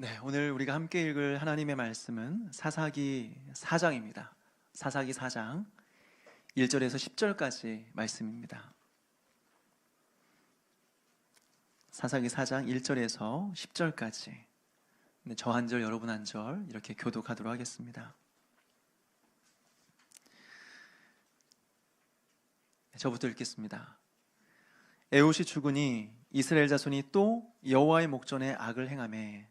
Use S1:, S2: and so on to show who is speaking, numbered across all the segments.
S1: 네, 오늘 우리가 함께 읽을 하나님의 말씀은 사사기 4장입니다. 사사기 4장 1절에서 10절까지 말씀입니다. 사사기 4장 1절에서 10절까지 저 한 절 여러분 한 절 이렇게 교독하도록 하겠습니다. 저부터 읽겠습니다. 에봇이 죽으니 이스라엘 자손이 또 여호와의 목전에 악을 행하매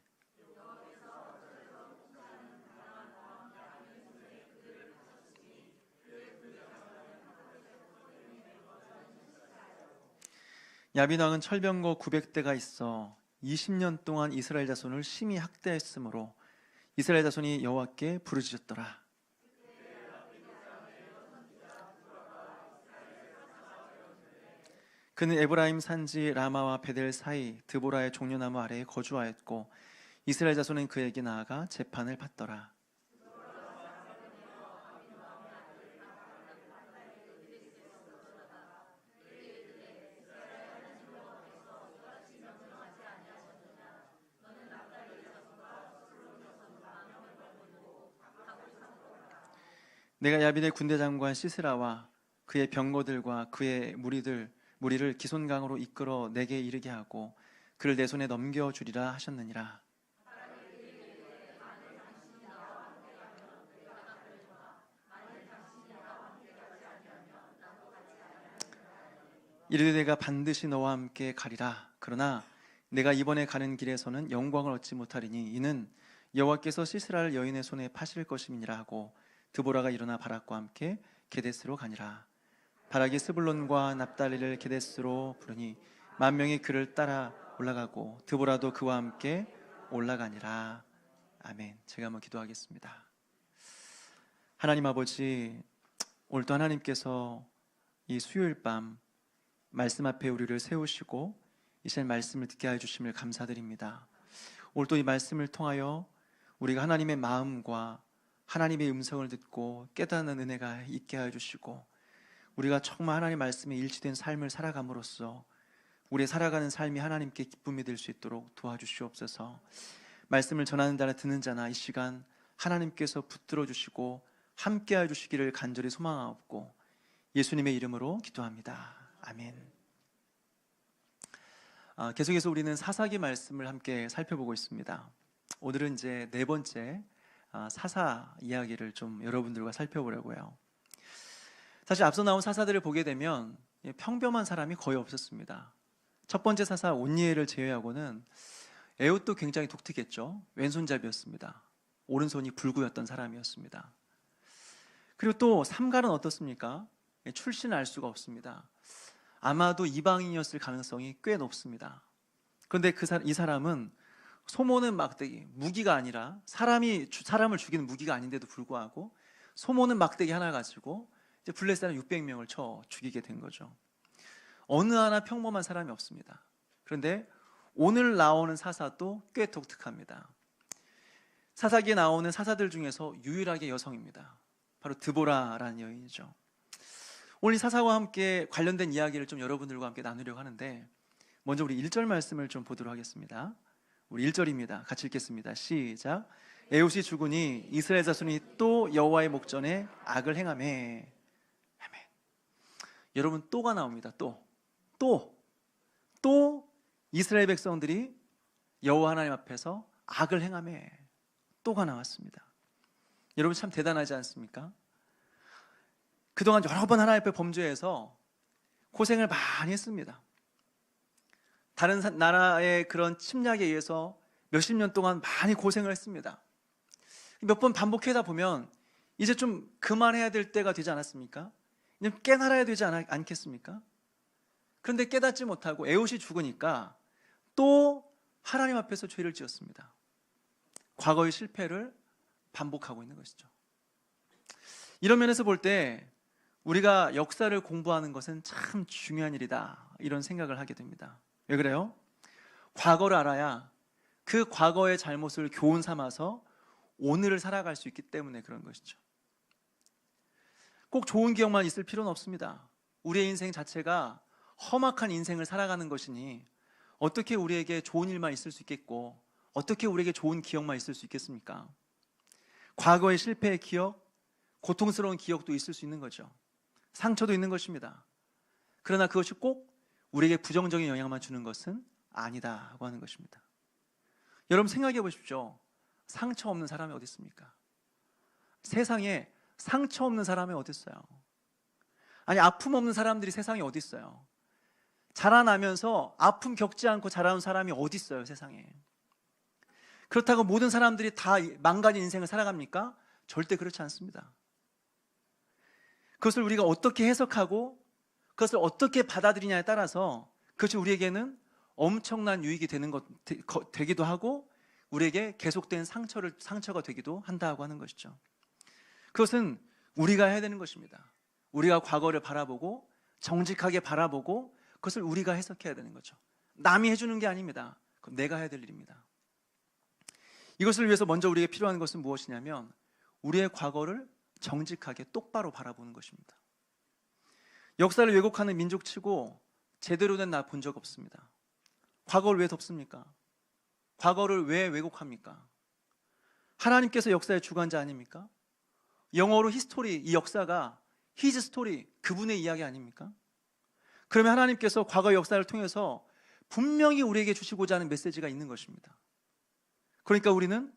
S1: 야빈 왕은 철병거 900대가 있어 20년 동안 이스라엘 자손을 심히 학대했으므로 이스라엘 자손이 여호와께 부르짖었더라. 그는 에브라임 산지 라마와 베델 사이 드보라의 종려나무 아래에 거주하였고 이스라엘 자손은 그에게 나아가 재판을 받더라. 내가 야빈의 군대 장관 시스라와 그의 병거들과 그의 무리를 기손강으로 이끌어 내게 이르게 하고 그를 내 손에 넘겨주리라 하셨느니라. 이르되 내가 반드시 너와 함께 가리라. 그러나 내가 이번에 가는 길에서는 영광을 얻지 못하리니 이는 여호와께서 시스라를 여인의 손에 파실 것임이니라 하고 드보라가 일어나 바락과 함께 게데스로 가니라. 바락이 스불론과 납달리를 게데스로 부르니 10,000명이 그를 따라 올라가고 드보라도 그와 함께 올라가니라. 아멘. 제가 한번 기도하겠습니다. 하나님 아버지, 오늘도 하나님께서 이 수요일 밤 말씀 앞에 우리를 세우시고 이 시간 말씀을 듣게 해주심을 감사드립니다. 오늘도 이 말씀을 통하여 우리가 하나님의 마음과 하나님의 음성을 듣고 깨닫는 은혜가 있게 해주시고 우리가 정말 하나님 말씀에 일치된 삶을 살아감으로써 우리의 살아가는 삶이 하나님께 기쁨이 될 수 있도록 도와주시옵소서. 말씀을 전하는 자나 듣는 자나 이 시간 하나님께서 붙들어 주시고 함께 해주시기를 간절히 소망하옵고 예수님의 이름으로 기도합니다. 아멘. 계속해서 우리는 사사기 말씀을 함께 살펴보고 있습니다. 오늘은 이제 네 번째 사사 이야기를 좀 여러분들과 살펴보려고요. 사실 앞서 나온 사사들을 보게 되면 평범한 사람이 거의 없었습니다. 첫 번째 사사 온니엘을 제외하고는 에훗도 굉장히 독특했죠. 왼손잡이였습니다. 오른손이 불구였던 사람이었습니다. 그리고 또 삼갈은 어떻습니까? 출신을 알 수가 없습니다. 아마도 이방인이었을 가능성이 꽤 높습니다. 그런데 이 사람은 소모는 막대기, 무기가 아니라 사람을 죽이는 무기가 아닌데도 불구하고 소모는 막대기 하나 가지고 이제 블레셋 사람 600명을 쳐 죽이게 된 거죠. 어느 하나 평범한 사람이 없습니다. 그런데 오늘 나오는 사사도 꽤 독특합니다. 사사기에 나오는 사사들 중에서 유일하게 여성입니다. 바로 드보라라는 여인이죠. 오늘 이 사사와 함께 관련된 이야기를 좀 여러분들과 함께 나누려고 하는데 먼저 우리 1절 말씀을 좀 보도록 하겠습니다. 우리 1절입니다. 같이 읽겠습니다. 시작. 에훗이 죽으니 이스라엘 자손이 또 여호와의 목전에 악을 행하매. 아멘. 여러분 또가 나옵니다. 또 이스라엘 백성들이 여호와 하나님 앞에서 악을 행하매. 또가 나왔습니다. 여러분 참 대단하지 않습니까? 그동안 여러 번 하나님 앞에 범죄해서 고생을 많이 했습니다. 다른 나라의 그런 침략에 의해서 몇십 년 동안 많이 고생을 했습니다. 몇 번 반복하다 보면 이제 좀 그만해야 될 때가 되지 않았습니까? 이제 깨달아야 되지 않겠습니까? 그런데 깨닫지 못하고 에훗이 죽으니까 또 하나님 앞에서 죄를 지었습니다. 과거의 실패를 반복하고 있는 것이죠. 이런 면에서 볼 때 우리가 역사를 공부하는 것은 참 중요한 일이다, 이런 생각을 하게 됩니다. 왜 그래요? 과거를 알아야 그 과거의 잘못을 교훈 삼아서 오늘을 살아갈 수 있기 때문에 그런 것이죠. 꼭 좋은 기억만 있을 필요는 없습니다. 우리의 인생 자체가 험악한 인생을 살아가는 것이니 어떻게 우리에게 좋은 일만 있을 수 있겠고 어떻게 우리에게 좋은 기억만 있을 수 있겠습니까? 과거의 실패의 기억, 고통스러운 기억도 있을 수 있는 거죠. 상처도 있는 것입니다. 그러나 그것이 꼭 우리에게 부정적인 영향만 주는 것은 아니다고 하는 것입니다. 여러분 생각해 보십시오. 상처 없는 사람이 어디 있습니까? 세상에 상처 없는 사람이 어디 있어요? 아니, 아픔 없는 사람들이 세상에 어디 있어요? 자라나면서 아픔 겪지 않고 자라온 사람이 어디 있어요, 세상에? 그렇다고 모든 사람들이 다 망가진 인생을 살아갑니까? 절대 그렇지 않습니다. 그것을 우리가 어떻게 해석하고 그것을 어떻게 받아들이냐에 따라서 그것이 우리에게는 엄청난 유익이 되기도 하고 우리에게 계속된 상처가 되기도 한다고 하는 것이죠. 그것은 우리가 해야 되는 것입니다. 우리가 과거를 바라보고 정직하게 바라보고 그것을 우리가 해석해야 되는 거죠. 남이 해주는 게 아닙니다. 그건 내가 해야 될 일입니다. 이것을 위해서 먼저 우리에게 필요한 것은 무엇이냐면 우리의 과거를 정직하게 똑바로 바라보는 것입니다. 역사를 왜곡하는 민족치고 제대로 된 나 본 적 없습니다. 과거를 왜 덮습니까? 과거를 왜 왜곡합니까? 하나님께서 역사의 주관자 아닙니까? 영어로 히스토리, 이 역사가 히즈 스토리, 그분의 이야기 아닙니까? 그러면 하나님께서 과거 역사를 통해서 분명히 우리에게 주시고자 하는 메시지가 있는 것입니다. 그러니까 우리는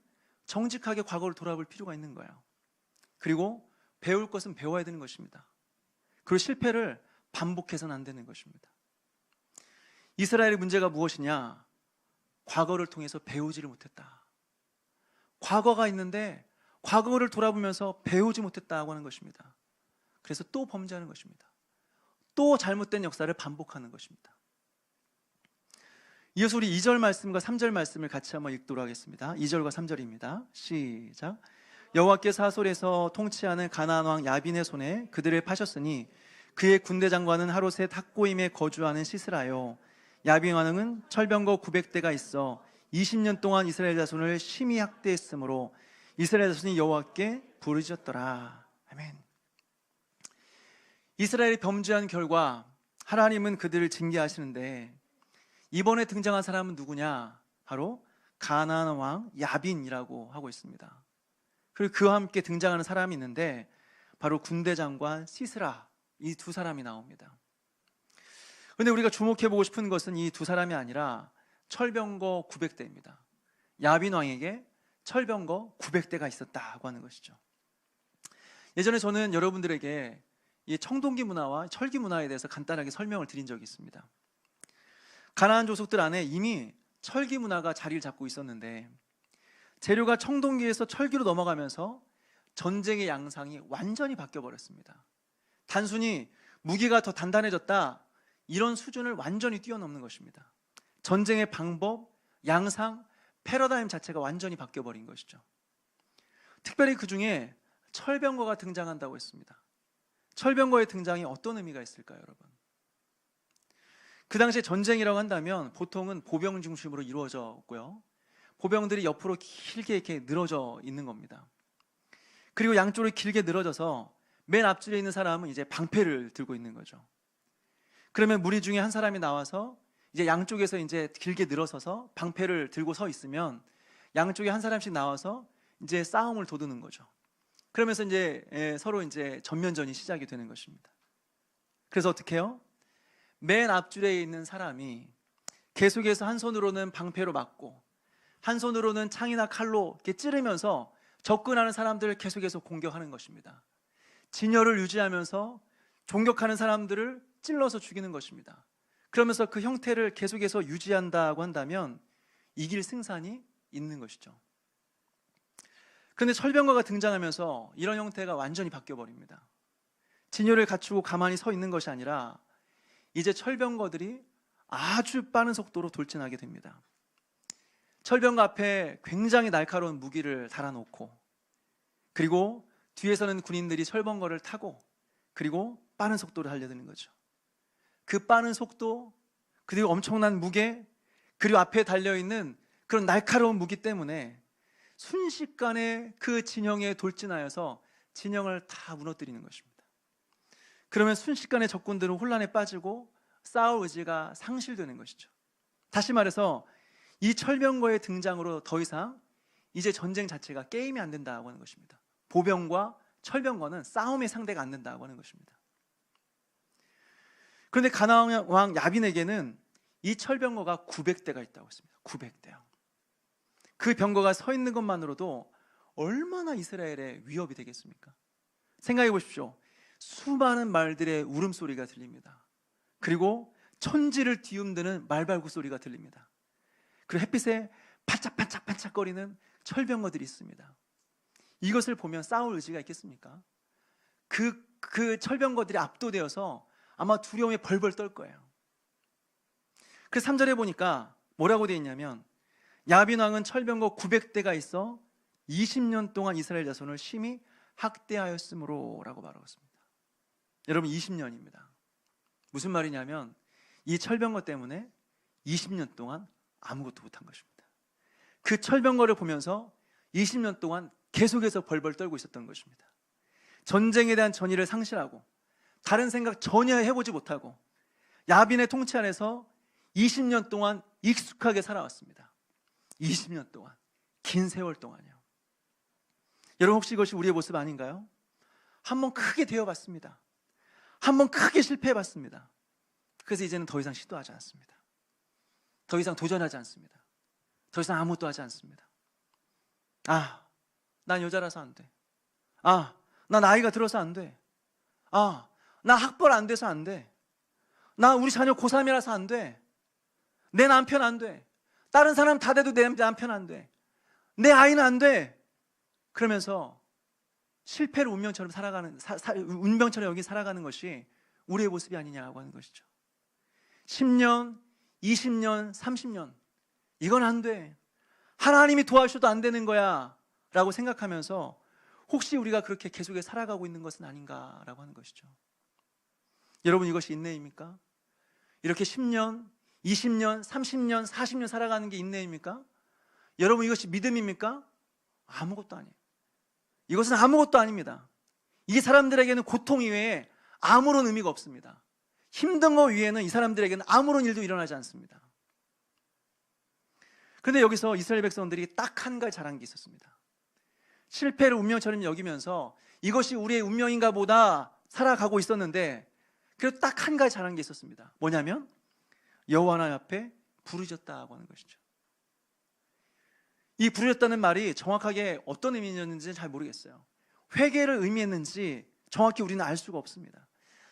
S1: 정직하게 과거를 돌아볼 필요가 있는 거예요. 그리고 배울 것은 배워야 되는 것입니다. 그리고 실패를 반복해서는 안 되는 것입니다. 이스라엘의 문제가 무엇이냐? 과거를 통해서 배우지를 못했다. 과거가 있는데 과거를 돌아보면서 배우지 못했다고 하는 것입니다. 그래서 또 범죄하는 것입니다. 또 잘못된 역사를 반복하는 것입니다. 이어서 우리 2절 말씀과 3절 말씀을 같이 한번 읽도록 하겠습니다. 2절과 3절입니다. 시작. 여호와께서 하솔에서 통치하는 가나안 왕 야빈의 손에 그들을 파셨으니 그의 군대 장관은 하롯의 탁고임에 거주하는 시스라요. 야빈 왕은 철병거 900대가 있어 20년 동안 이스라엘 자손을 심히 학대했으므로 이스라엘 자손이 여호와께 부르짖었더라. 아멘. 이스라엘이 범죄한 결과 하나님은 그들을 징계하시는데 이번에 등장한 사람은 누구냐? 바로 가나안 왕 야빈이라고 하고 있습니다. 그리고 그와 함께 등장하는 사람이 있는데 바로 군대 장관 시스라, 이 두 사람이 나옵니다. 그런데 우리가 주목해보고 싶은 것은 이 두 사람이 아니라 철병거 900대입니다. 야빈 왕에게 철병거 900대가 있었다고 하는 것이죠. 예전에 저는 여러분들에게 이 청동기 문화와 철기 문화에 대해서 간단하게 설명을 드린 적이 있습니다. 가나안 족속들 안에 이미 철기 문화가 자리를 잡고 있었는데 재료가 청동기에서 철기로 넘어가면서 전쟁의 양상이 완전히 바뀌어 버렸습니다. 단순히 무기가 더 단단해졌다, 이런 수준을 완전히 뛰어넘는 것입니다. 전쟁의 방법, 양상, 패러다임 자체가 완전히 바뀌어 버린 것이죠. 특별히 그 중에 철병거가 등장한다고 했습니다. 철병거의 등장이 어떤 의미가 있을까요, 여러분? 그 당시에 전쟁이라고 한다면 보통은 보병 중심으로 이루어졌고요. 보병들이 옆으로 길게 이렇게 늘어져 있는 겁니다. 그리고 양쪽으로 길게 늘어져서 맨 앞줄에 있는 사람은 이제 방패를 들고 있는 거죠. 그러면 무리 중에 한 사람이 나와서 이제 양쪽에서 이제 길게 늘어서서 방패를 들고 서 있으면 양쪽에 한 사람씩 나와서 이제 싸움을 도두는 거죠. 그러면서 이제 서로 이제 전면전이 시작이 되는 것입니다. 그래서 어떻게 해요? 맨 앞줄에 있는 사람이 계속해서 한 손으로는 방패로 막고 한 손으로는 창이나 칼로 이렇게 찌르면서 접근하는 사람들을 계속해서 공격하는 것입니다. 진열을 유지하면서 공격하는 사람들을 찔러서 죽이는 것입니다. 그러면서 그 형태를 계속해서 유지한다고 한다면 이길 승산이 있는 것이죠. 그런데 철병거가 등장하면서 이런 형태가 완전히 바뀌어버립니다. 진열을 갖추고 가만히 서 있는 것이 아니라 이제 철병거들이 아주 빠른 속도로 돌진하게 됩니다. 철병거 앞에 굉장히 날카로운 무기를 달아놓고 그리고 뒤에서는 군인들이 철병거를 타고 그리고 빠른 속도로 달려드는 거죠. 그 빠른 속도, 그리고 엄청난 무게, 그리고 앞에 달려있는 그런 날카로운 무기 때문에 순식간에 그 진영에 돌진하여서 진영을 다 무너뜨리는 것입니다. 그러면 순식간에 적군들은 혼란에 빠지고 싸울 의지가 상실되는 것이죠. 다시 말해서 이 철병거의 등장으로 더 이상 이제 전쟁 자체가 게임이 안 된다고 하는 것입니다. 보병과 철병거는 싸움의 상대가 안 된다고 하는 것입니다. 그런데 가나안 왕 야빈에게는 이 철병거가 900대가 있다고 했습니다. 900대요. 그 병거가 서 있는 것만으로도 얼마나 이스라엘의 위협이 되겠습니까? 생각해 보십시오. 수많은 말들의 울음소리가 들립니다. 그리고 천지를 뒤흔드는 말발굽 소리가 들립니다. 그리고 햇빛에 반짝반짝반짝거리는 철병거들이 있습니다. 이것을 보면 싸울 의지가 있겠습니까? 그 철병거들이 압도되어서 아마 두려움에 벌벌 떨 거예요. 그래서 3절에 보니까 뭐라고 되어 있냐면 야빈 왕은 철병거 900대가 있어 20년 동안 이스라엘 자손을 심히 학대하였으므로 라고 말하고 있습니다. 여러분 20년입니다. 무슨 말이냐면 이 철병거 때문에 20년 동안 아무것도 못한 것입니다. 그 철병거를 보면서 20년 동안 계속해서 벌벌 떨고 있었던 것입니다. 전쟁에 대한 전의를 상실하고 다른 생각 전혀 해보지 못하고 야빈의 통치 안에서 20년 동안 익숙하게 살아왔습니다. 20년 동안, 긴 세월 동안요. 여러분 혹시 이것이 우리의 모습 아닌가요? 한번 크게 되어봤습니다. 한번 크게 실패해봤습니다. 그래서 이제는 더 이상 시도하지 않습니다. 더 이상 도전하지 않습니다. 더 이상 아무것도 하지 않습니다. 난 여자라서 안 돼. 나 나이가 들어서 안 돼. 나 학벌 안 돼서 안 돼. 나 우리 자녀 고3이라서 안 돼. 내 남편 안 돼. 다른 사람 다 돼도 내 남편 안 돼. 내 아이는 안 돼. 그러면서 실패를 운명처럼 살아가는 운명처럼 여기 살아가는 것이 우리의 모습이 아니냐고 하는 것이죠. 10년, 20년, 30년 이건 안 돼. 하나님이 도와주셔도 안 되는 거야 라고 생각하면서 혹시 우리가 그렇게 계속해서 살아가고 있는 것은 아닌가라고 하는 것이죠. 여러분 이것이 인내입니까? 이렇게 10년, 20년, 30년, 40년 살아가는 게 인내입니까? 여러분 이것이 믿음입니까? 아무것도 아니에요. 이것은 아무것도 아닙니다. 이 사람들에게는 고통 이외에 아무런 의미가 없습니다. 힘든 것 위에는 이 사람들에게는 아무런 일도 일어나지 않습니다. 그런데 여기서 이스라엘 백성들이 딱 한 가지 잘한 게 있었습니다. 실패를 운명처럼 여기면서 이것이 우리의 운명인가 보다 살아가고 있었는데 그래도 딱 한 가지 잘한 게 있었습니다. 뭐냐면 여호와 하나님 앞에 부르짖었다고 하는 것이죠. 이 부르짖었다는 말이 정확하게 어떤 의미였는지는 잘 모르겠어요. 회개를 의미했는지 정확히 우리는 알 수가 없습니다.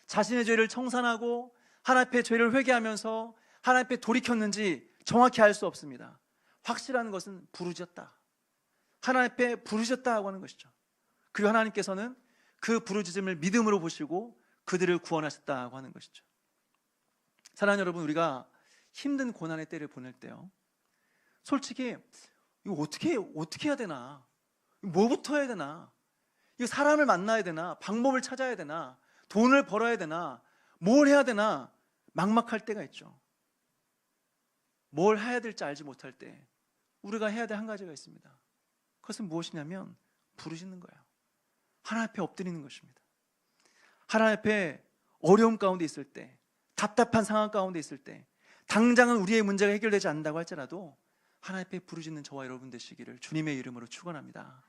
S1: 자신의 죄를 청산하고 하나님 앞에 죄를 회개하면서 하나님 앞에 돌이켰는지 정확히 알 수 없습니다. 확실한 것은 부르짖었다. 하나님 앞에 부르짖었다고 하는 것이죠. 그리고 하나님께서는 그 부르짖음을 믿음으로 보시고 그들을 구원하셨다고 하는 것이죠. 사랑하는 여러분, 우리가 힘든 고난의 때를 보낼 때요, 솔직히 이거 어떻게 해야 되나? 뭐부터 해야 되나? 이거 사람을 만나야 되나? 방법을 찾아야 되나? 돈을 벌어야 되나? 뭘 해야 되나? 막막할 때가 있죠. 뭘 해야 될지 알지 못할 때 우리가 해야 될 한 가지가 있습니다. 그것은 무엇이냐면 부르짖는 거예요. 하나님 앞에 엎드리는 것입니다. 하나님 앞에 어려움 가운데 있을 때, 답답한 상황 가운데 있을 때, 당장은 우리의 문제가 해결되지 않는다고 할지라도 하나님 앞에 부르짖는 저와 여러분 되시기를 주님의 이름으로 축원합니다.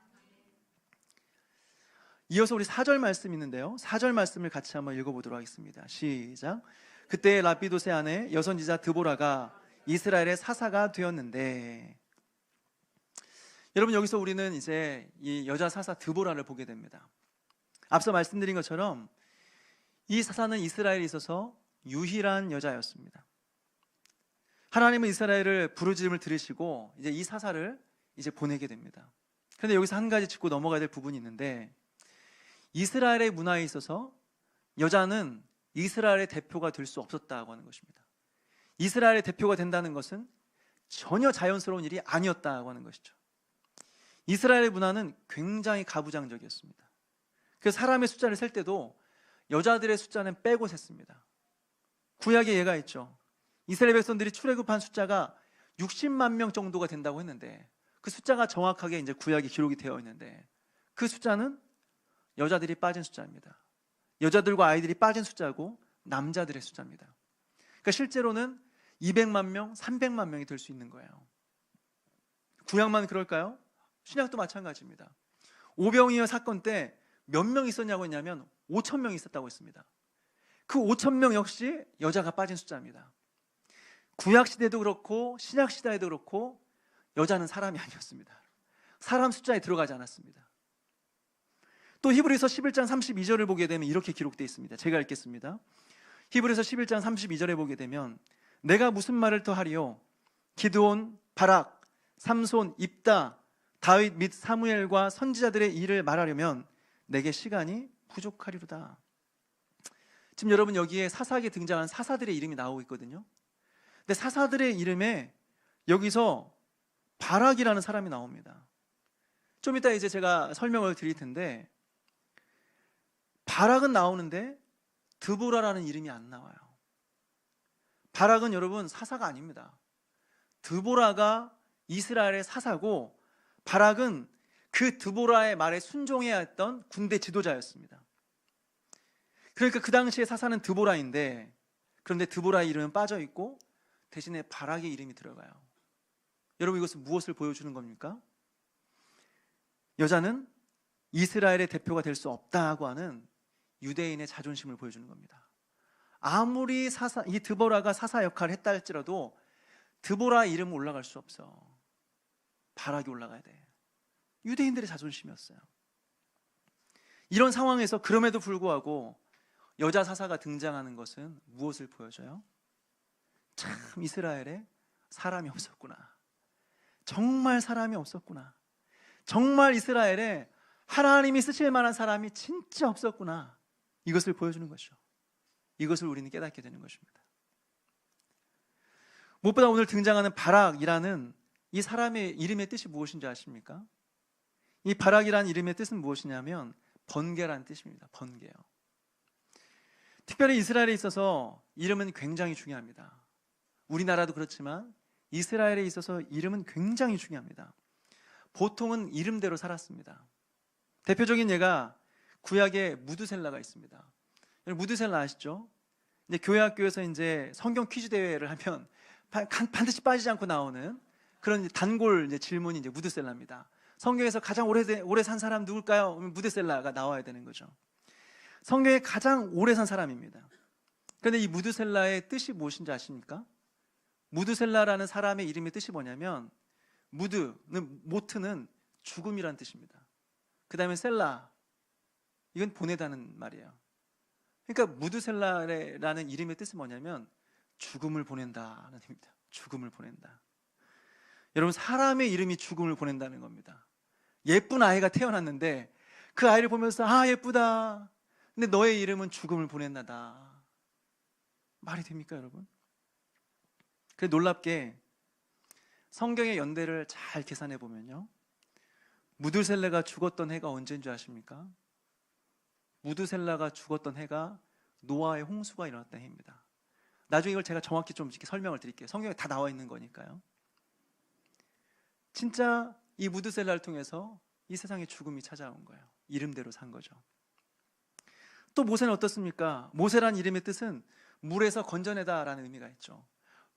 S1: 이어서 우리 4절 말씀이 있는데요, 4절 말씀을 같이 한번 읽어보도록 하겠습니다. 시작. 그때 라피도세 아내 여선지자 드보라가 이스라엘의 사사가 되었는데, 여러분 여기서 우리는 이제 이 여자 사사 드보라를 보게 됩니다. 앞서 말씀드린 것처럼 이 사사는 이스라엘에 있어서 유일한 여자였습니다. 하나님은 이스라엘을 부르짖음을 들으시고 이제 이 사사를 이제 보내게 됩니다. 그런데 여기서 한 가지 짚고 넘어가야 될 부분이 있는데, 이스라엘의 문화에 있어서 여자는 이스라엘의 대표가 될 수 없었다고 하는 것입니다. 이스라엘의 대표가 된다는 것은 전혀 자연스러운 일이 아니었다고 하는 것이죠. 이스라엘의 문화는 굉장히 가부장적이었습니다. 그래서 사람의 숫자를 셀 때도 여자들의 숫자는 빼고 셌습니다. 구약에 예가 있죠. 이스라엘 백성들이 출애굽한 숫자가 60만 명 정도가 된다고 했는데, 그 숫자가 정확하게 이제 구약에 기록이 되어 있는데, 그 숫자는 여자들이 빠진 숫자입니다. 여자들과 아이들이 빠진 숫자고 남자들의 숫자입니다. 그러니까 실제로는 200만 명, 300만 명이 될 수 있는 거예요. 구약만 그럴까요? 신약도 마찬가지입니다. 오병이어 사건 때 몇 명 있었냐고 했냐면 5천 명 있었다고 했습니다. 그 5천 명 역시 여자가 빠진 숫자입니다. 구약 시대도 그렇고 신약 시대에도 그렇고 여자는 사람이 아니었습니다. 사람 숫자에 들어가지 않았습니다. 또 히브리서 11장 32절을 보게 되면 이렇게 기록되어 있습니다. 제가 읽겠습니다. 히브리서 11장 32절에 보게 되면 내가 무슨 말을 더 하리요? 기드온, 바락, 삼손, 입다, 다윗 및 사무엘과 선지자들의 일을 말하려면 내게 시간이 부족하리로다. 지금 여러분 여기에 사사기에 등장한 사사들의 이름이 나오고 있거든요. 근데 사사들의 이름에 여기서 바락이라는 사람이 나옵니다. 좀 이따 이제 제가 설명을 드릴 텐데 바락은 나오는데 드보라라는 이름이 안 나와요. 바락은 여러분 사사가 아닙니다. 드보라가 이스라엘의 사사고 바락은 그 드보라의 말에 순종해야 했던 군대 지도자였습니다. 그러니까 그 당시에 사사는 드보라인데 그런데 드보라의 이름은 빠져 있고 대신에 바락의 이름이 들어가요. 여러분 이것은 무엇을 보여주는 겁니까? 여자는 이스라엘의 대표가 될 수 없다고 하는 유대인의 자존심을 보여주는 겁니다. 아무리 이 드보라가 사사 역할을 했다 할지라도 드보라의 이름은 올라갈 수 없어. 바락이 올라가야 돼. 유대인들의 자존심이었어요. 이런 상황에서 그럼에도 불구하고 여자 사사가 등장하는 것은 무엇을 보여줘요? 참 이스라엘에 사람이 없었구나. 정말 사람이 없었구나. 정말 이스라엘에 하나님이 쓰실 만한 사람이 진짜 없었구나. 이것을 보여주는 것이죠. 이것을 우리는 깨닫게 되는 것입니다. 무엇보다 오늘 등장하는 바락이라는 이 사람의 이름의 뜻이 무엇인지 아십니까? 이 바락이라는 이름의 뜻은 무엇이냐면 번개라는 뜻입니다. 번개요. 특별히 이스라엘에 있어서 이름은 굉장히 중요합니다. 우리나라도 그렇지만 이스라엘에 있어서 이름은 굉장히 중요합니다. 보통은 이름대로 살았습니다. 대표적인 예가 구약에 무드셀라가 있습니다. 무드셀라 아시죠? 이제 교회 학교에서 이제 성경 퀴즈 대회를 하면 반드시 빠지지 않고 나오는 그런 단골 이제 질문이 이제 무드셀라입니다. 성경에서 가장 오래 산 사람 누굴까요? 무드셀라가 나와야 되는 거죠. 성경에 가장 오래 산 사람입니다. 그런데 이 무드셀라의 뜻이 무엇인지 아십니까? 무드셀라라는 사람의 이름의 뜻이 뭐냐면 모트는 죽음이라는 뜻입니다. 그 다음에 셀라, 이건 보내다는 말이에요. 그러니까 무드셀라라는 이름의 뜻은 뭐냐면 죽음을 보낸다는 뜻입니다. 죽음을 보낸다. 여러분 사람의 이름이 죽음을 보낸다는 겁니다. 예쁜 아이가 태어났는데 그 아이를 보면서 아 예쁘다. 근데 너의 이름은 죽음을 보낸다다. 말이 됩니까 여러분? 그래 놀랍게 성경의 연대를 잘 계산해 보면요, 무드셀라가 죽었던 해가 언제인 줄 아십니까? 무드셀라가 죽었던 해가 노아의 홍수가 일어났던 해입니다. 나중에 이걸 제가 정확히 좀 이렇게 설명을 드릴게요. 성경에 다 나와 있는 거니까요. 진짜 이 무드셀라를 통해서 이 세상에 죽음이 찾아온 거예요. 이름대로 산 거죠. 또 모세는 어떻습니까? 모세란 이름의 뜻은 물에서 건져내다라는 의미가 있죠.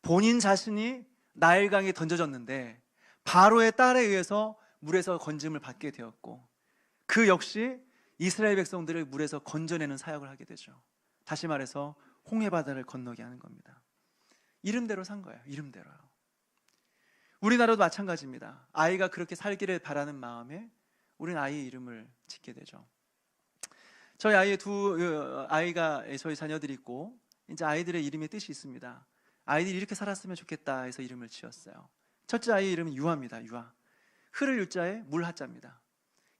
S1: 본인 자신이 나일강에 던져졌는데 바로의 딸에 의해서 물에서 건짐을 받게 되었고 그 역시 이스라엘 백성들을 물에서 건져내는 사역을 하게 되죠. 다시 말해서 홍해바다를 건너게 하는 겁니다. 이름대로 산 거예요. 이름대로요. 우리나라도 마찬가지입니다. 아이가 그렇게 살기를 바라는 마음에 우리는 아이의 이름을 짓게 되죠. 저희 아이의 저희 자녀들이 있고 이제 아이들의 이름의 뜻이 있습니다. 아이들이 이렇게 살았으면 좋겠다 해서 이름을 지었어요. 첫째 아이의 이름은 유아입니다. 유아. 흐를 유자에 물 하자입니다.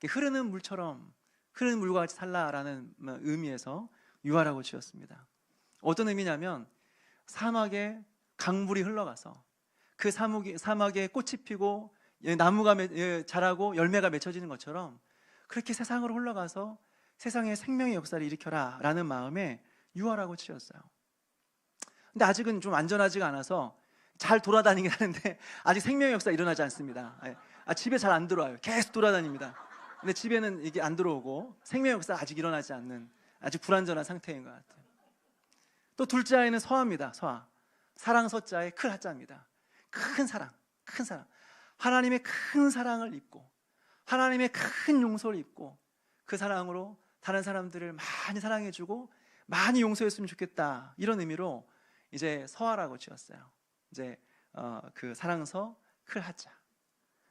S1: 흐르는 물처럼 흐르는 물과 같이 살라라는 의미에서 유아라고 지었습니다. 어떤 의미냐면 사막에 강물이 흘러가서 그 사막에 꽃이 피고 나무가 자라고 열매가 맺혀지는 것처럼 그렇게 세상으로 흘러가서 세상에 생명의 역사를 일으켜라 라는 마음에 유아라고 지었어요. 근데 아직은 좀 안전하지가 않아서 잘 돌아다니긴 하는데 아직 생명의 역사 일어나지 않습니다. 집에 잘 안 들어와요. 계속 돌아다닙니다. 근데 집에는 이게 안 들어오고 생명의 역사 아직 일어나지 않는 아직 불안전한 상태인 것 같아요. 또 둘째 아이는 서아입니다. 서아. 사랑 서자에 클 하자입니다. 큰 사랑, 큰 사랑. 하나님의 큰 사랑을 입고 하나님의 큰 용서를 입고 그 사랑으로 다른 사람들을 많이 사랑해주고 많이 용서했으면 좋겠다, 이런 의미로 이제 서하라고 지었어요. 이제 그 사랑서 클하자.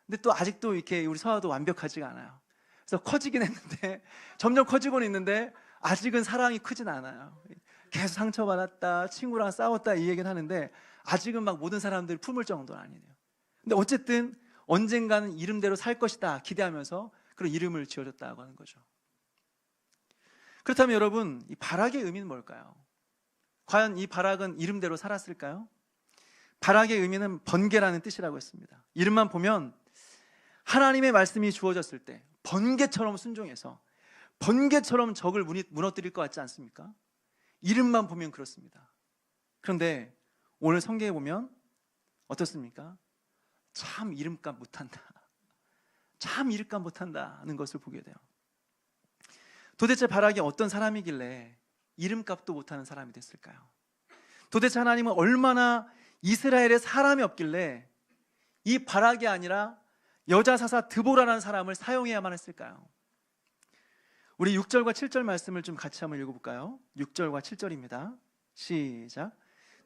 S1: 근데 또 아직도 이렇게 우리 서하도 완벽하지가 않아요. 그래서 커지긴 했는데 점점 커지고는 있는데 아직은 사랑이 크진 않아요. 계속 상처받았다, 친구랑 싸웠다, 이 얘기는 하는데 아직은 막 모든 사람들이 품을 정도는 아니에요. 근데 어쨌든 언젠가는 이름대로 살 것이다 기대하면서 그런 이름을 지어줬다고 하는 거죠. 그렇다면 여러분, 이 바락의 의미는 뭘까요? 과연 이 바락은 이름대로 살았을까요? 바락의 의미는 번개라는 뜻이라고 했습니다. 이름만 보면 하나님의 말씀이 주어졌을 때 번개처럼 순종해서 번개처럼 적을 무너뜨릴 것 같지 않습니까? 이름만 보면 그렇습니다. 그런데 오늘 성경에 보면 어떻습니까? 참 이름값 못한다, 참 이름값 못한다는 것을 보게 돼요. 도대체 바락이 어떤 사람이길래 이름값도 못하는 사람이 됐을까요? 도대체 하나님은 얼마나 이스라엘에 사람이 없길래 이 바락이 아니라 여자 사사 드보라라는 사람을 사용해야만 했을까요? 우리 6절과 7절 말씀을 좀 같이 한번 읽어볼까요? 6절과 7절입니다. 시작.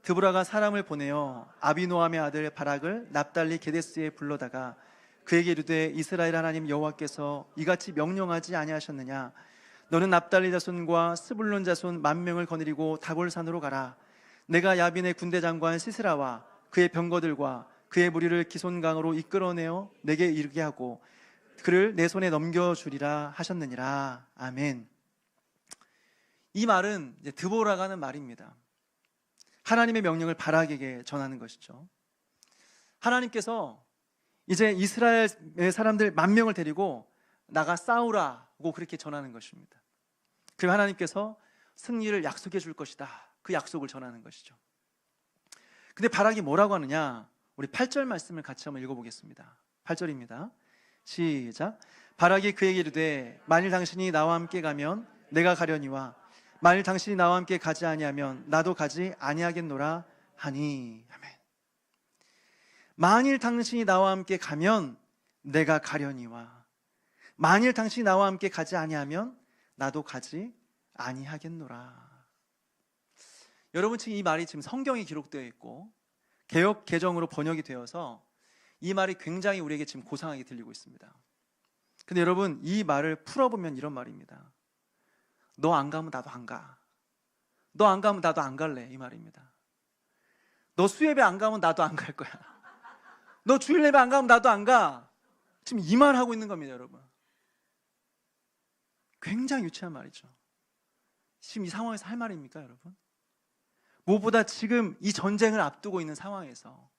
S1: 드보라가 사람을 보내어 아비노함의 아들 바락을 납달리 게데스에 불러다가 그에게 이르되 이스라엘 하나님 여호와께서 이같이 명령하지 아니하셨느냐? 너는 납달리 자손과 스불론 자손 10,000명을 거느리고 다골산으로 가라. 내가 야빈의 군대 장관 시스라와 그의 병거들과 그의 무리를 기손강으로 이끌어내어 내게 이르게 하고 그를 내 손에 넘겨주리라 하셨느니라. 아멘. 이 말은 이제 드보라가 하는 말입니다. 하나님의 명령을 바락에게 전하는 것이죠. 하나님께서 이제 이스라엘의 사람들 10,000명을 데리고 나가 싸우라고 그렇게 전하는 것입니다. 그리고 하나님께서 승리를 약속해 줄 것이다, 그 약속을 전하는 것이죠. 근데 바락이 뭐라고 하느냐? 우리 8절 말씀을 같이 한번 읽어보겠습니다. 8절입니다. 시작. 바락이 그에게 이르되 만일 당신이 나와 함께 가면 내가 가려니와 만일 당신이 나와 함께 가지 아니하면 나도 가지 아니하겠노라 하니. 아멘. 만일 당신이 나와 함께 가면 내가 가려니와 만일 당신이 나와 함께 가지 아니하면 나도 가지 아니하겠노라. 여러분, 지금 이 말이 지금 성경에 기록되어 있고 개역 개정으로 번역이 되어서 이 말이 굉장히 우리에게 지금 고상하게 들리고 있습니다. 근데 여러분, 이 말을 풀어보면 이런 말입니다. 너 안 가면 나도 안 가. 너 안 가면 나도 안 갈래, 이 말입니다. 너 수예배 안 가면 나도 안 갈 거야. 너 주일 예배 안 가면 나도 안 가. 지금 이 말 하고 있는 겁니다, 여러분. 굉장히 유치한 말이죠. 지금 이 상황에서 할 말입니까, 여러분? 무엇보다 지금 이 전쟁을 앞두고 있는 상황에서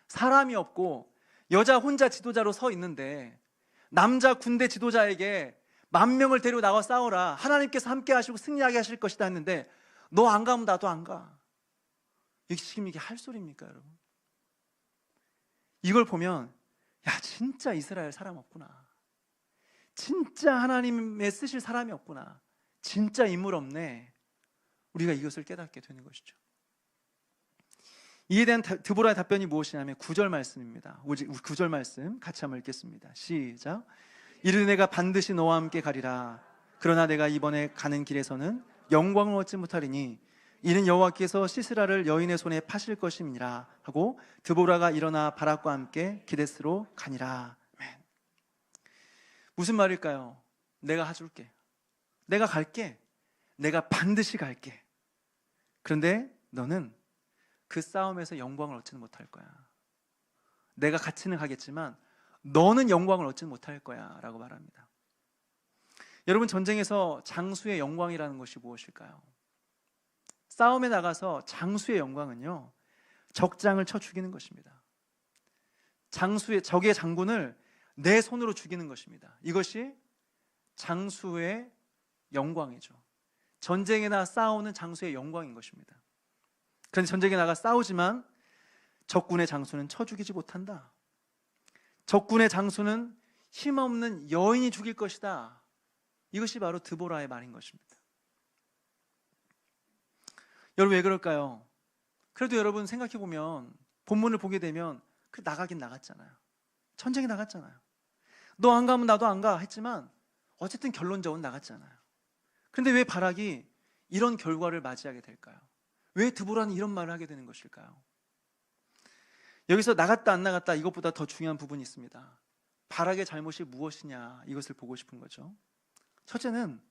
S1: 사람이 없고 여자 혼자 지도자로 서 있는데 남자 군대 지도자에게 10,000명을 데리고 나가 싸워라, 하나님께서 함께 하시고 승리하게 하실 것이다 했는데 너 안 가면 나도 안 가. 지금 이게 할 소리입니까, 여러분? 이걸 보면 야, 진짜 이스라엘 사람 없구나, 진짜 하나님의 쓰실 사람이 없구나, 진짜 인물 없네, 우리가 이것을 깨닫게 되는 것이죠. 이에 대한 드보라의 답변이 무엇이냐면 9절 말씀입니다. 9절 말씀 같이 한번 읽겠습니다. 시작. 이르되 내가 반드시 너와 함께 가리라. 그러나 내가 이번에 가는 길에서는 영광을 얻지 못하리니 이는 여호와께서 시스라를 여인의 손에 파실 것임이니라 하고 드보라가 일어나 바락과 함께 기데스로 가니라. 아멘. 무슨 말일까요? 내가 해줄게, 내가 갈게, 내가 반드시 갈게. 그런데 너는 그 싸움에서 영광을 얻지는 못할 거야. 내가 같이는 가겠지만 너는 영광을 얻지는 못할 거야 라고 말합니다. 여러분, 전쟁에서 장수의 영광이라는 것이 무엇일까요? 싸움에 나가서 장수의 영광은요, 적장을 쳐 죽이는 것입니다. 적의 장군을 내 손으로 죽이는 것입니다. 이것이 장수의 영광이죠. 전쟁에나 싸우는 장수의 영광인 것입니다. 그런데 전쟁에 나가 싸우지만 적군의 장수는 쳐 죽이지 못한다. 적군의 장수는 힘없는 여인이 죽일 것이다. 이것이 바로 드보라의 말인 것입니다. 여러분, 왜 그럴까요? 그래도 여러분 생각해보면 본문을 보게 되면 나가긴 나갔잖아요. 전쟁에 나갔잖아요. 너 안 가면 나도 안 가 했지만 어쨌든 결론적으로 나갔잖아요. 그런데 왜 바락이 이런 결과를 맞이하게 될까요? 왜 드보라는 이런 말을 하게 되는 것일까요? 여기서 나갔다 안 나갔다 이것보다 더 중요한 부분이 있습니다. 바락의 잘못이 무엇이냐, 이것을 보고 싶은 거죠. 첫째는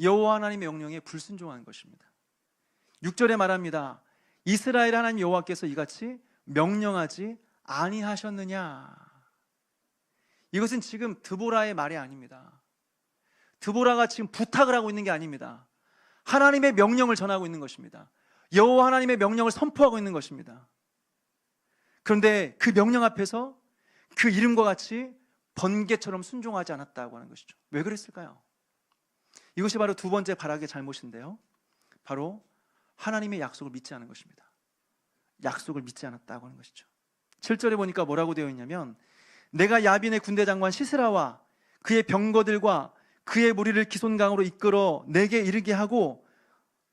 S1: 여호와 하나님의 명령에 불순종한 것입니다. 6절에 말합니다. 이스라엘 하나님 여호와께서 이같이 명령하지 아니하셨느냐. 이것은 지금 드보라의 말이 아닙니다. 드보라가 지금 부탁을 하고 있는 게 아닙니다. 하나님의 명령을 전하고 있는 것입니다. 여호와 하나님의 명령을 선포하고 있는 것입니다. 그런데 그 명령 앞에서 그 이름과 같이 번개처럼 순종하지 않았다고 하는 것이죠. 왜 그랬을까요? 이것이 바로 두 번째 바락의 잘못인데요, 바로 하나님의 약속을 믿지 않은 것입니다. 약속을 믿지 않았다고 하는 것이죠. 7절에 보니까 뭐라고 되어 있냐면, 내가 야빈의 군대 장관 시스라와 그의 병거들과 그의 무리를 기손강으로 이끌어 내게 이르게 하고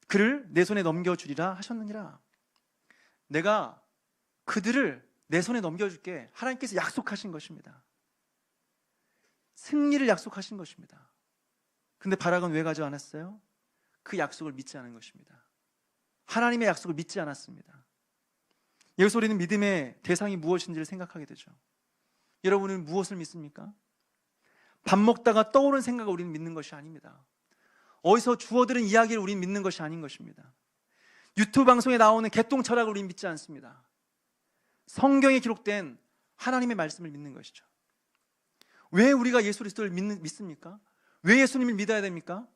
S1: 그를 내 손에 넘겨주리라 하셨느니라. 내가 그들을 내 손에 넘겨줄게. 하나님께서 약속하신 것입니다. 승리를 약속하신 것입니다. 근데 바락은 왜 가져 않았어요? 그 약속을 믿지 않은 것입니다. 하나님의 약속을 믿지 않았습니다. 여기서 우리는 믿음의 대상이 무엇인지를 생각하게 되죠. 여러분은 무엇을 믿습니까? 밥 먹다가 떠오르는 생각을 우리는 믿는 것이 아닙니다. 어디서 주워들은 이야기를 우리는 믿는 것이 아닌 것입니다. 유튜브 방송에 나오는 개똥철학을 우리는 믿지 않습니다. 성경에 기록된 하나님의 말씀을 믿는 것이죠. 왜 우리가 예수 그리스도를 믿습니까? 왜 예수님을 믿어야 됩니까?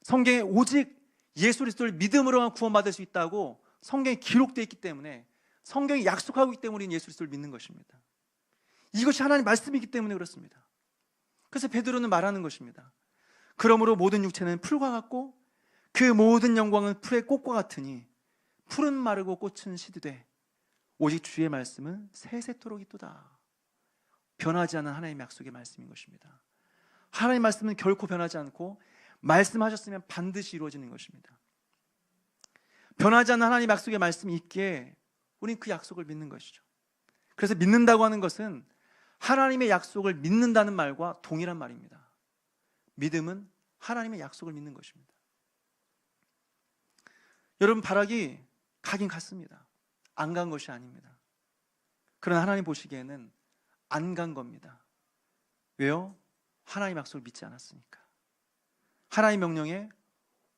S1: 성경에 오직 예수 그리스도를 믿음으로만 구원받을 수 있다고 성경에 기록되어 있기 때문에, 성경이 약속하고 있기 때문에 우리는 예수 그리스도를 믿는 것입니다. 이것이 하나님의 말씀이기 때문에 그렇습니다. 그래서 베드로는 말하는 것입니다. 그러므로 모든 육체는 풀과 같고 그 모든 영광은 풀의 꽃과 같으니 풀은 마르고 꽃은 시드되 오직 주의 말씀은 세세토록 있도다. 변하지 않는 하나님의 약속의 말씀인 것입니다. 하나님의 말씀은 결코 변하지 않고 말씀하셨으면 반드시 이루어지는 것입니다. 변하지 않는 하나님의 약속의 말씀이 있기에 우리는 그 약속을 믿는 것이죠. 그래서 믿는다고 하는 것은 하나님의 약속을 믿는다는 말과 동일한 말입니다. 믿음은 하나님의 약속을 믿는 것입니다. 여러분, 바락이 가긴 갔습니다. 안 간 것이 아닙니다. 그러나 하나님 보시기에는 안 간 겁니다. 왜요? 하나님 약속을 믿지 않았으니까. 하나님 명령에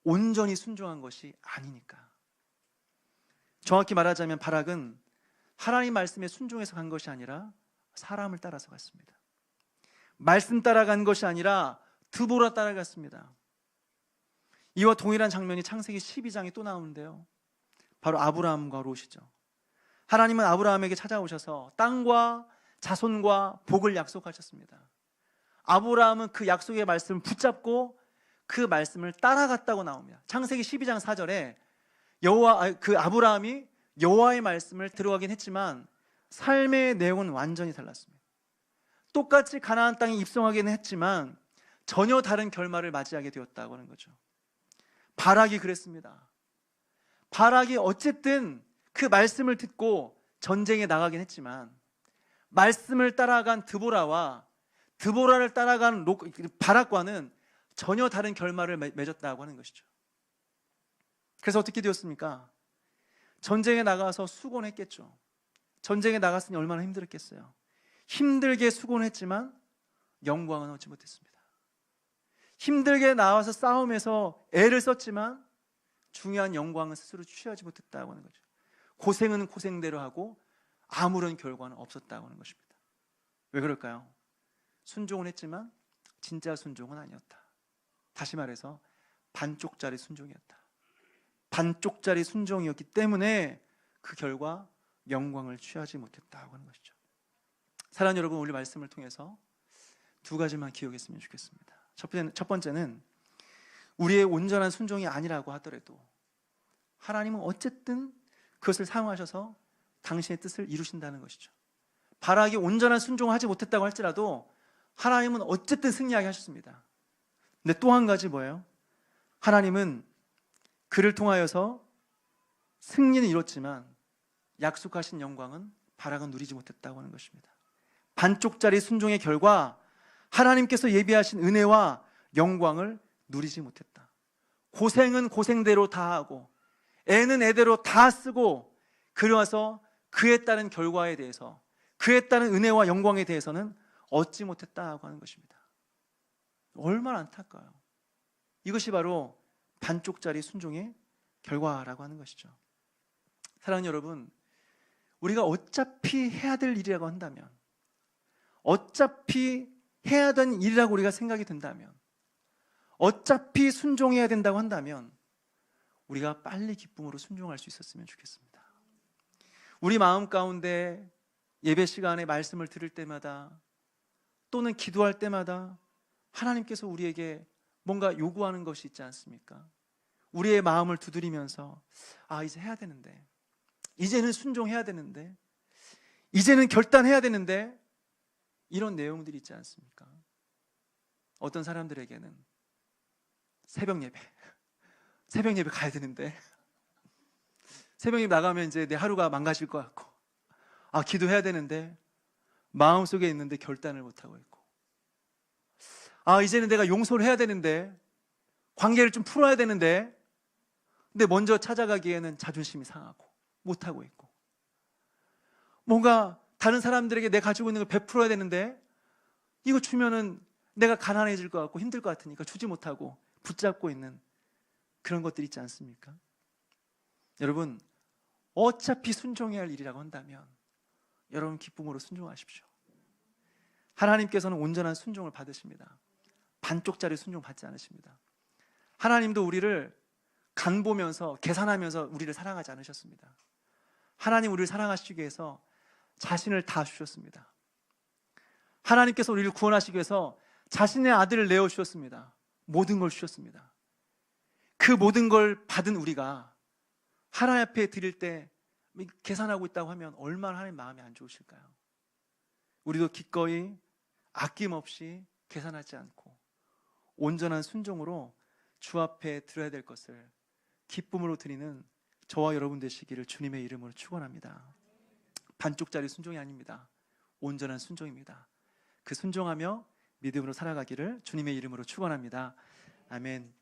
S1: 온전히 순종한 것이 아니니까. 정확히 말하자면 바락은 하나님 말씀에 순종해서 간 것이 아니라 사람을 따라서 갔습니다. 말씀 따라간 것이 아니라 드보라 따라갔습니다. 이와 동일한 장면이 창세기 12장에 또 나오는데요, 바로 아브라함과 롯이죠. 하나님은 아브라함에게 찾아오셔서 땅과 자손과 복을 약속하셨습니다. 아브라함은 그 약속의 말씀을 붙잡고 그 말씀을 따라갔다고 나옵니다. 창세기 12장 4절에 아브라함이 여호와의 말씀을 들어가긴 했지만 삶의 내용은 완전히 달랐습니다. 똑같이 가나안 땅에 입성하기는 했지만 전혀 다른 결말을 맞이하게 되었다고 하는 거죠. 바락이 그랬습니다. 바락이 어쨌든 그 말씀을 듣고 전쟁에 나가긴 했지만 말씀을 따라간 드보라와 드보라를 따라간 바락과는 전혀 다른 결말을 맺었다고 하는 것이죠. 그래서 어떻게 되었습니까? 전쟁에 나가서 수고는 했겠죠. 전쟁에 나갔으니 얼마나 힘들었겠어요. 힘들게 수고는 했지만 영광은 얻지 못했습니다. 힘들게 나와서 싸움에서 애를 썼지만 중요한 영광은 스스로 취하지 못했다고 하는 거죠. 고생은 고생대로 하고 아무런 결과는 없었다고 하는 것입니다. 왜 그럴까요? 순종은 했지만 진짜 순종은 아니었다. 다시 말해서 반쪽짜리 순종이었다. 반쪽짜리 순종이었기 때문에 그 결과 영광을 취하지 못했다고 하는 것이죠. 사랑하는 여러분, 오늘 말씀을 통해서 두 가지만 기억했으면 좋겠습니다. 첫 번째는 우리의 온전한 순종이 아니라고 하더라도 하나님은 어쨌든 그것을 사용하셔서 당신의 뜻을 이루신다는 것이죠. 바락이 온전한 순종을 하지 못했다고 할지라도 하나님은 어쨌든 승리하게 하셨습니다. 근데 또 한 가지 뭐예요? 하나님은 그를 통하여서 승리는 이뤘지만 약속하신 영광은 바락은 누리지 못했다고 하는 것입니다. 반쪽짜리 순종의 결과 하나님께서 예비하신 은혜와 영광을 누리지 못했다. 고생은 고생대로 다 하고 애는 애대로 다 쓰고 그래와서 그에 따른 결과에 대해서, 그에 따른 은혜와 영광에 대해서는 얻지 못했다고 하는 것입니다. 얼마나 안타까워요. 이것이 바로 반쪽짜리 순종의 결과라고 하는 것이죠. 사랑하는 여러분, 우리가 어차피 해야 될 일이라고 한다면, 어차피 해야 되는 일이라고 우리가 생각이 든다면, 어차피 순종해야 된다고 한다면 우리가 빨리 기쁨으로 순종할 수 있었으면 좋겠습니다. 우리 마음 가운데 예배 시간에 말씀을 들을 때마다 또는 기도할 때마다 하나님께서 우리에게 뭔가 요구하는 것이 있지 않습니까? 우리의 마음을 두드리면서 이제 해야 되는데, 이제는 순종해야 되는데, 이제는 결단해야 되는데, 이런 내용들이 있지 않습니까? 어떤 사람들에게는 새벽 예배 가야 되는데, 새벽 예배 나가면 이제 내 하루가 망가질 것 같고, 기도해야 되는데 마음속에 있는데 결단을 못하고 있고, 이제는 내가 용서를 해야 되는데, 관계를 좀 풀어야 되는데, 근데 먼저 찾아가기에는 자존심이 상하고 못하고 있고, 뭔가 다른 사람들에게 내가 가지고 있는 걸 베풀어야 되는데 이거 주면은 내가 가난해질 것 같고 힘들 것 같으니까 주지 못하고 붙잡고 있는 그런 것들이 있지 않습니까? 여러분, 어차피 순종해야 할 일이라고 한다면 여러분 기쁨으로 순종하십시오. 하나님께서는 온전한 순종을 받으십니다. 반쪽짜리 순종 받지 않으십니다. 하나님도 우리를 간 보면서 계산하면서 우리를 사랑하지 않으셨습니다. 하나님 우리를 사랑하시기 위해서 자신을 다 주셨습니다. 하나님께서 우리를 구원하시기 위해서 자신의 아들을 내어주셨습니다. 모든 걸 주셨습니다. 그 모든 걸 받은 우리가 하나님 앞에 드릴 때 계산하고 있다고 하면 얼마나 하나님 마음이 안 좋으실까요? 우리도 기꺼이 아낌없이 계산하지 않고 온전한 순종으로 주 앞에 드려야 될 것을 기쁨으로 드리는 저와 여러분 되시기를 주님의 이름으로 축원합니다. 반쪽짜리 순종이 아닙니다. 온전한 순종입니다. 그 순종하며 믿음으로 살아가기를 주님의 이름으로 축원합니다. 아멘.